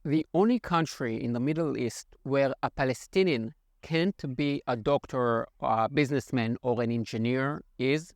The only country in the Middle East where a Palestinian can't be a doctor, a businessman, or an engineer is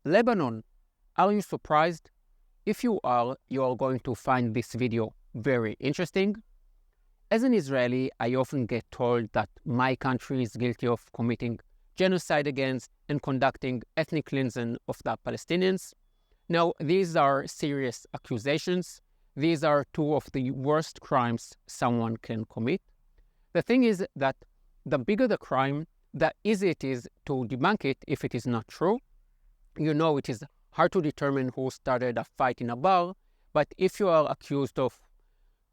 Lebanon. Are you surprised? If you are going to find this video very interesting. As an Israeli, I often get told that my country is guilty of committing genocide against and conducting ethnic cleansing of the Palestinians. Now, these are serious accusations. These are two of the worst crimes someone can commit. The thing is that the bigger the crime, the easier it is to debunk it if it is not true. You know, it is hard to determine who started a fight in a bar, but if you are accused of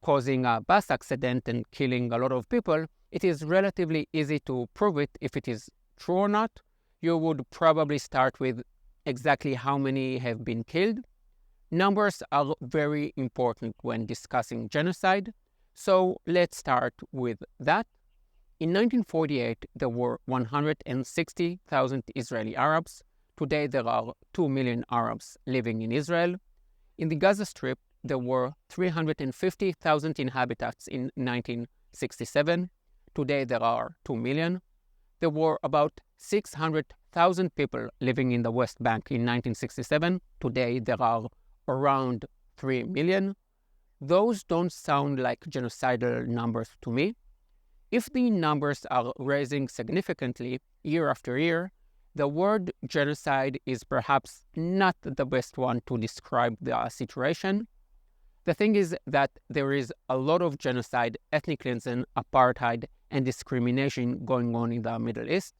causing a bus accident and killing a lot of people, it is relatively easy to prove it if it is true or not. You would probably start with exactly how many have been killed. Numbers are very important when discussing genocide, so let's start with that. In 1948, there were 160,000 Israeli Arabs. Today, there are 2 million Arabs living in Israel. In the Gaza Strip, there were 350,000 inhabitants in 1967. Today, there are 2 million. There were about 600,000 people living in the West Bank in 1967. Today, there are around 3 million. Those don't sound like genocidal numbers to me. If the numbers are rising significantly year after year, the word genocide is perhaps not the best one to describe the situation. The thing is that there is a lot of genocide, ethnic cleansing, apartheid, and discrimination going on in the Middle East.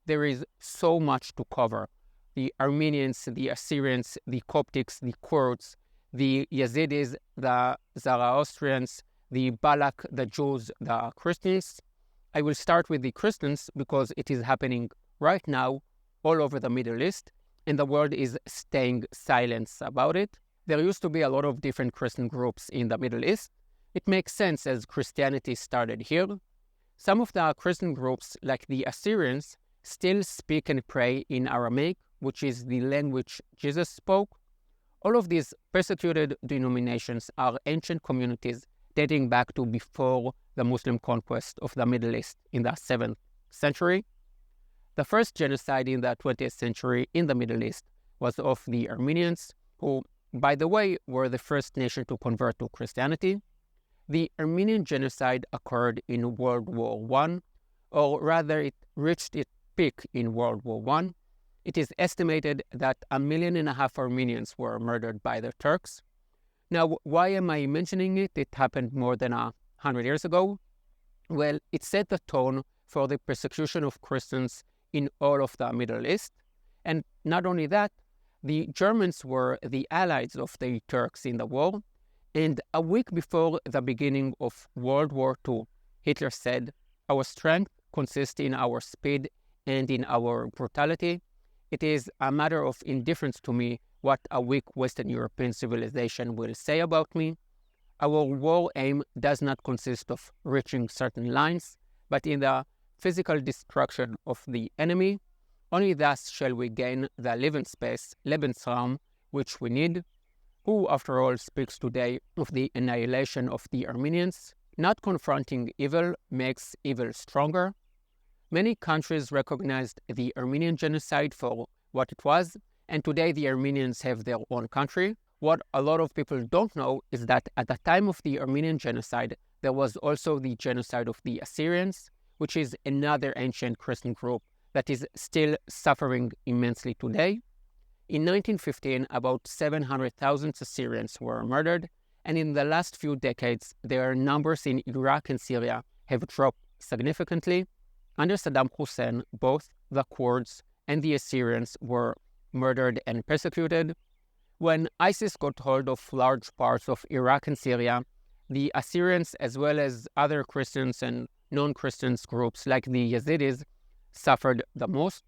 There is so much to cover. The Armenians, the Assyrians, the Coptics, the Kurds, the Yazidis, the Zoroastrians, the Balak, the Jews, the Christians. I will start with the Christians because it is happening right now all over the Middle East, and the world is staying silent about it. There used to be a lot of different Christian groups in the Middle East. It makes sense as Christianity started here. Some of the Christian groups, like the Assyrians, still speak and pray in Aramaic, which is the language Jesus spoke. All of these persecuted denominations are ancient communities dating back to before the Muslim conquest of the Middle East in the 7th century. The first genocide in the 20th century in the Middle East was of the Armenians, who, by the way, were the first nation to convert to Christianity. The Armenian genocide occurred in World War I, or rather it reached its peak in World War I. It is estimated that 1.5 million Armenians were murdered by the Turks. Now, why am I mentioning it? It happened more than 100 years ago. Well, it set the tone for the persecution of Christians in all of the Middle East. And not only that, the Germans were the allies of the Turks in the war. And a week before the beginning of World War II, Hitler said, "Our strength consists in our speed and in our brutality. It is a matter of indifference to me what a weak Western European civilization will say about me. Our war aim does not consist of reaching certain lines, but in the physical destruction of the enemy. Only thus shall we gain the living space, Lebensraum, which we need." Who, after all, speaks today of the annihilation of the Armenians? Not confronting evil makes evil stronger. Many countries recognized the Armenian genocide for what it was, and today the Armenians have their own country. What a lot of people don't know is that at the time of the Armenian genocide, there was also the genocide of the Assyrians, which is another ancient Christian group that is still suffering immensely today. In 1915, about 700,000 Assyrians were murdered, and in the last few decades, their numbers in Iraq and Syria have dropped significantly. Under Saddam Hussein, both the Kurds and the Assyrians were murdered and persecuted. When ISIS got hold of large parts of Iraq and Syria, the Assyrians, as well as other Christians and non-Christians groups like the Yazidis, suffered the most.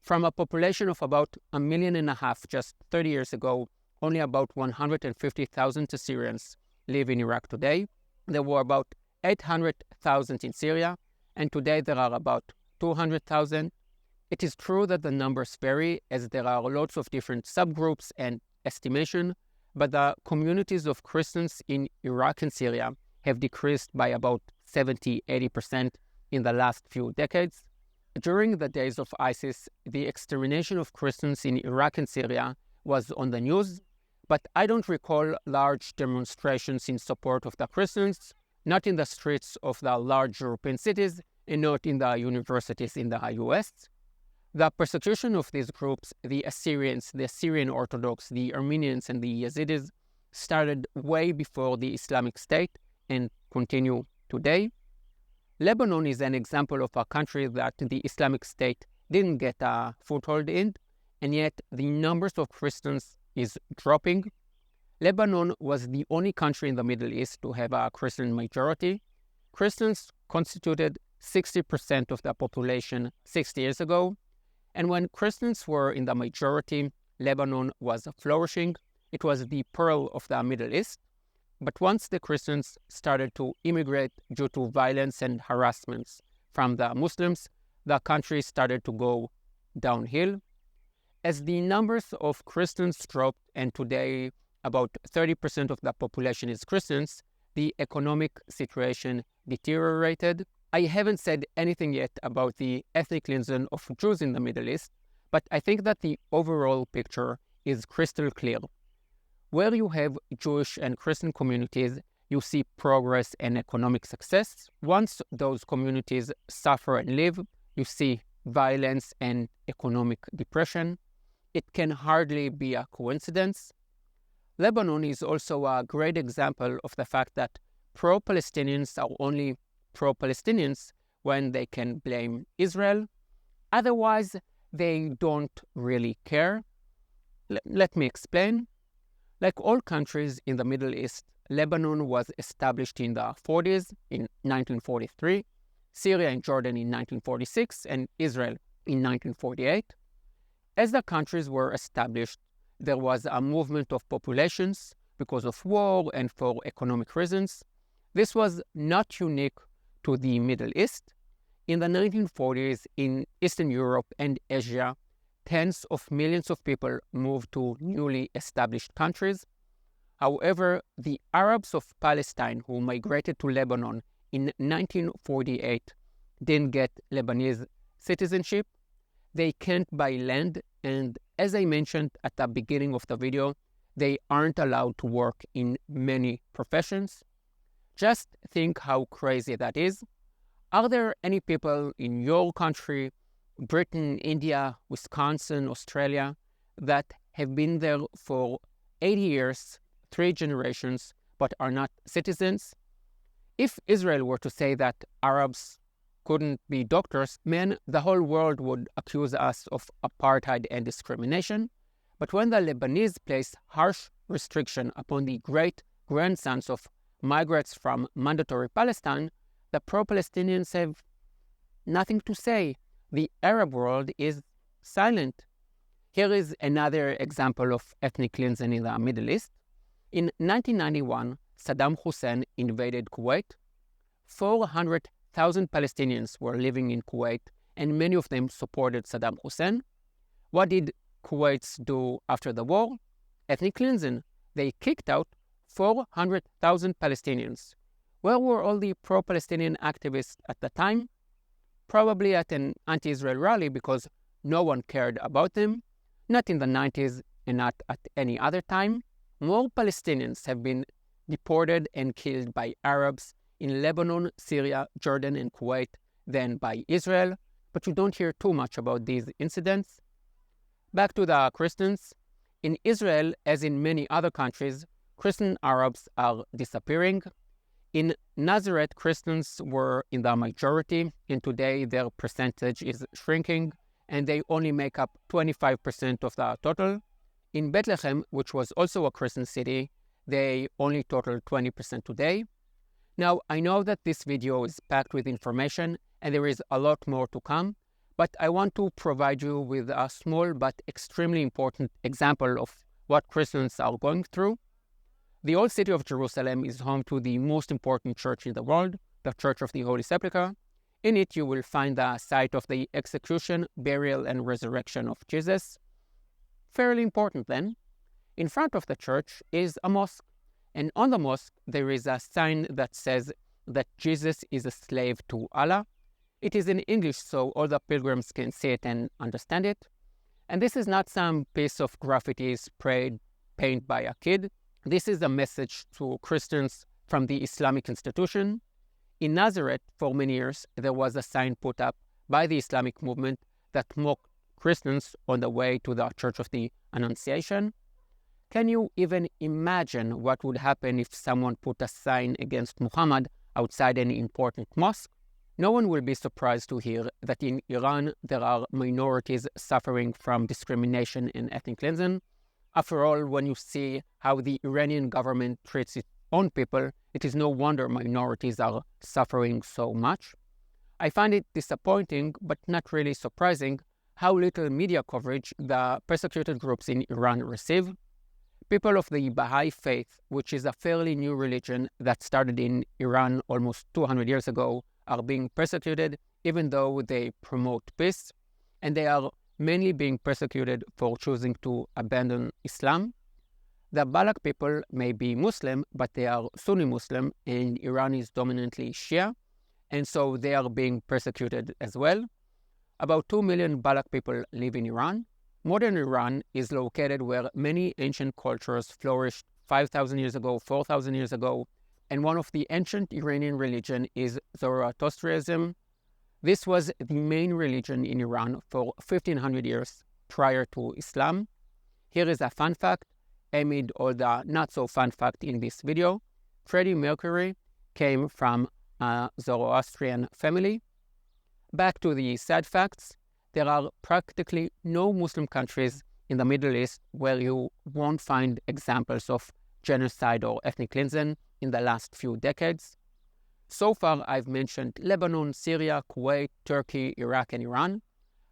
From a population of about 1.5 million just 30 years ago, only about 150,000 Assyrians live in Iraq today. There were about 800,000 in Syria, and today there are about 200,000. It is true that the numbers vary, as there are lots of different subgroups and estimation, but the communities of Christians in Iraq and Syria have decreased by about 70-80% in the last few decades. During the days of ISIS, the extermination of Christians in Iraq and Syria was on the news, but I don't recall large demonstrations in support of the Christians, not in the streets of the large European cities and not in the universities in the US. The persecution of these groups, the Assyrians, the Syrian Orthodox, the Armenians, and the Yazidis, started way before the Islamic State and continue today. Lebanon is an example of a country that the Islamic State didn't get a foothold in, and yet the numbers of Christians is dropping. Lebanon was the only country in the Middle East to have a Christian majority. Christians constituted 60% of the population 60 years ago, and when Christians were in the majority, Lebanon was flourishing. It was the pearl of the Middle East. But once the Christians started to immigrate due to violence and harassments from the Muslims, the country started to go downhill. As the numbers of Christians dropped, and today about 30% of the population is Christians, the economic situation deteriorated. I haven't said anything yet about the ethnic cleansing of Jews in the Middle East, but I think that the overall picture is crystal clear. Where you have Jewish and Christian communities, you see progress and economic success. Once those communities suffer and live, you see violence and economic depression. It can hardly be a coincidence. Lebanon is also a great example of the fact that pro-Palestinians are only pro-Palestinians when they can blame Israel. Otherwise, they don't really care. Let me explain. Like all countries in the Middle East, Lebanon was established in the 40s, in 1943, Syria and Jordan in 1946, and Israel in 1948. As the countries were established, there was a movement of populations because of war and for economic reasons. This was not unique to the Middle East. In the 1940s, in Eastern Europe and Asia, tens of millions of people moved to newly established countries. However, the Arabs of Palestine who migrated to Lebanon in 1948 didn't get Lebanese citizenship. They can't buy land, and as I mentioned at the beginning of the video, they aren't allowed to work in many professions. Just think how crazy that is. Are there any people in your country, Britain, India, Wisconsin, Australia, that have been there for 80 years, 3 generations, but are not citizens? If Israel were to say that Arabs couldn't be doctors, man, the whole world would accuse us of apartheid and discrimination. But when the Lebanese place harsh restriction upon the great-grandsons of migrants from mandatory Palestine, the pro-Palestinians have nothing to say. The Arab world is silent. Here is another example of ethnic cleansing in the Middle East. In 1991, Saddam Hussein invaded Kuwait. 400,000 Palestinians were living in Kuwait, and many of them supported Saddam Hussein. What did Kuwaits do after the war? Ethnic cleansing. They kicked out 400,000 Palestinians. Where were all the pro-Palestinian activists at the time? Probably at an anti-Israel rally because no one cared about them, not in the 90s and not at any other time. More Palestinians have been deported and killed by Arabs in Lebanon, Syria, Jordan, and Kuwait than by Israel, but you don't hear too much about these incidents. Back to the Christians. In Israel, as in many other countries, Christian Arabs are disappearing. In Nazareth, Christians were in the majority, and today their percentage is shrinking, and they only make up 25% of the total. In Bethlehem, which was also a Christian city, they only total 20% today. Now, I know that this video is packed with information, and there is a lot more to come, but I want to provide you with a small but extremely important example of what Christians are going through. The old city of Jerusalem is home to the most important church in the world, the Church of the Holy Sepulchre. In it, you will find the site of the execution, burial, and resurrection of Jesus. Fairly important then. In front of the church is a mosque, and on the mosque there is a sign that says that Jesus is a slave to Allah. It is in English, so all the pilgrims can see it and understand it. And this is not some piece of graffiti sprayed paint by a kid. This is a message to Christians from the Islamic institution. In Nazareth, for many years, there was a sign put up by the Islamic movement that mocked Christians on the way to the Church of the Annunciation. Can you even imagine what would happen if someone put a sign against Muhammad outside any important mosque? No one will be surprised to hear that in Iran there are minorities suffering from discrimination and ethnic cleansing. After all, when you see how the Iranian government treats its own people, it is no wonder minorities are suffering so much. I find it disappointing, but not really surprising, how little media coverage the persecuted groups in Iran receive. People of the Baha'i faith, which is a fairly new religion that started in Iran almost 200 years ago, are being persecuted even though they promote peace, and they are mainly being persecuted for choosing to abandon Islam. The Balak people may be Muslim, but they are Sunni Muslim, and Iran is dominantly Shia, and so they are being persecuted as well. About 2 million Balak people live in Iran. Modern Iran is located where many ancient cultures flourished 5,000 years ago, 4,000 years ago, and one of the ancient Iranian religion is Zoroastrianism. This was the main religion in Iran for 1,500 years prior to Islam. Here is a fun fact, amid all the not-so-fun fact in this video. Freddie Mercury came from a Zoroastrian family. Back to the sad facts, there are practically no Muslim countries in the Middle East where you won't find examples of genocide or ethnic cleansing in the last few decades. So far, I've mentioned Lebanon, Syria, Kuwait, Turkey, Iraq, and Iran,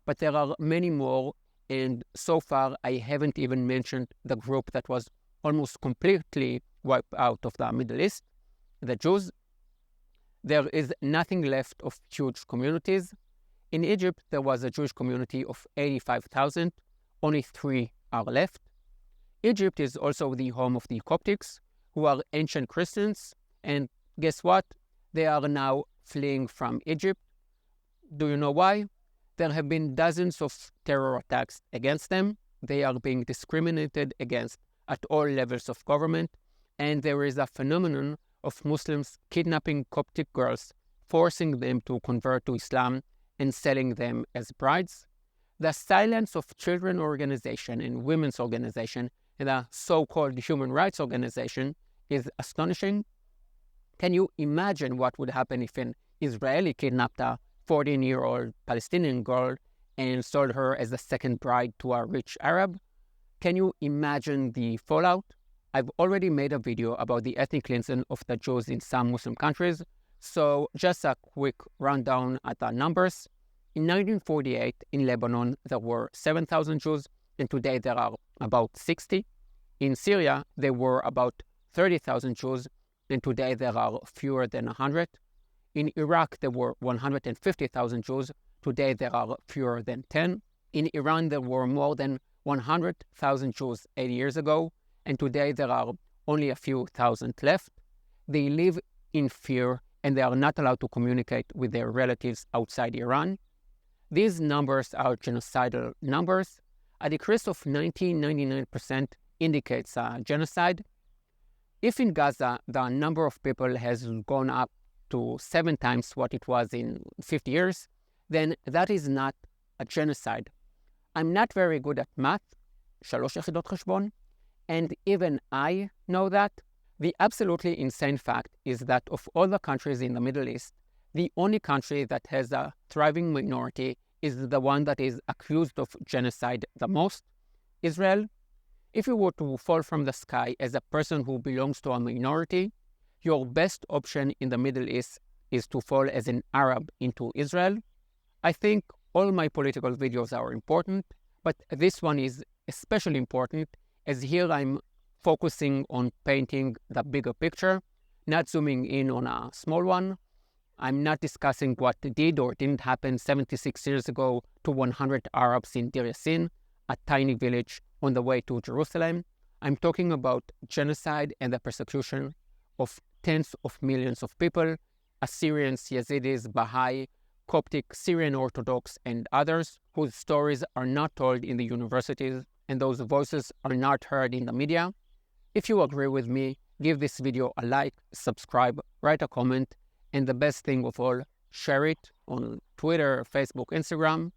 but there are many more, and so far I haven't even mentioned the group that was almost completely wiped out of the Middle East, the Jews. There is nothing left of huge communities. In Egypt, there was a Jewish community of 85,000. Only 3 are left. Egypt is also the home of the Coptics, who are ancient Christians, and guess what? They are now fleeing from Egypt. Do you know why? There have been dozens of terror attacks against them. They are being discriminated against at all levels of government, and there is a phenomenon of Muslims kidnapping Coptic girls, forcing them to convert to Islam and selling them as brides. The silence of children organization and women's organization and a so-called human rights organization is astonishing. Can you imagine what would happen if an Israeli kidnapped a 14-year-old Palestinian girl and sold her as a second bride to a rich Arab? Can you imagine the fallout? I've already made a video about the ethnic cleansing of the Jews in some Muslim countries, so just a quick rundown at the numbers. In 1948, in Lebanon, there were 7,000 Jews, and today there are about 60. In Syria, there were about 30,000 Jews, and today there are fewer than 100. In Iraq, there were 150,000 Jews. Today there are fewer than 10. In Iran, there were more than 100,000 Jews 80 years ago, and today there are only a few thousand left. They live in fear, and they are not allowed to communicate with their relatives outside Iran. These numbers are genocidal numbers. A decrease of 99% indicates a genocide. If in Gaza the number of people has gone up to 7 times what it was in 50 years, then that is not a genocide. I'm not very good at math, 3 יחידות חשבון, and even I know that. The absolutely insane fact is that of all the countries in the Middle East, the only country that has a thriving minority is the one that is accused of genocide the most, Israel. If you were to fall from the sky as a person who belongs to a minority, your best option in the Middle East is to fall as an Arab into Israel. I think all my political videos are important, but this one is especially important as here I'm focusing on painting the bigger picture, not zooming in on a small one. I'm not discussing what did or didn't happen 76 years ago to 100 Arabs in Deir Yassin, a tiny village on the way to Jerusalem. I'm talking about genocide and the persecution of tens of millions of people, Assyrians, Yazidis, Baha'i, Coptic, Syrian Orthodox, and others whose stories are not told in the universities and those voices are not heard in the media. If you agree with me, give this video a like, subscribe, write a comment, and the best thing of all, share it on Twitter, Facebook, Instagram.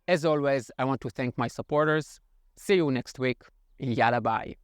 As always, I want to thank my supporters. See you next week. Yalla bye.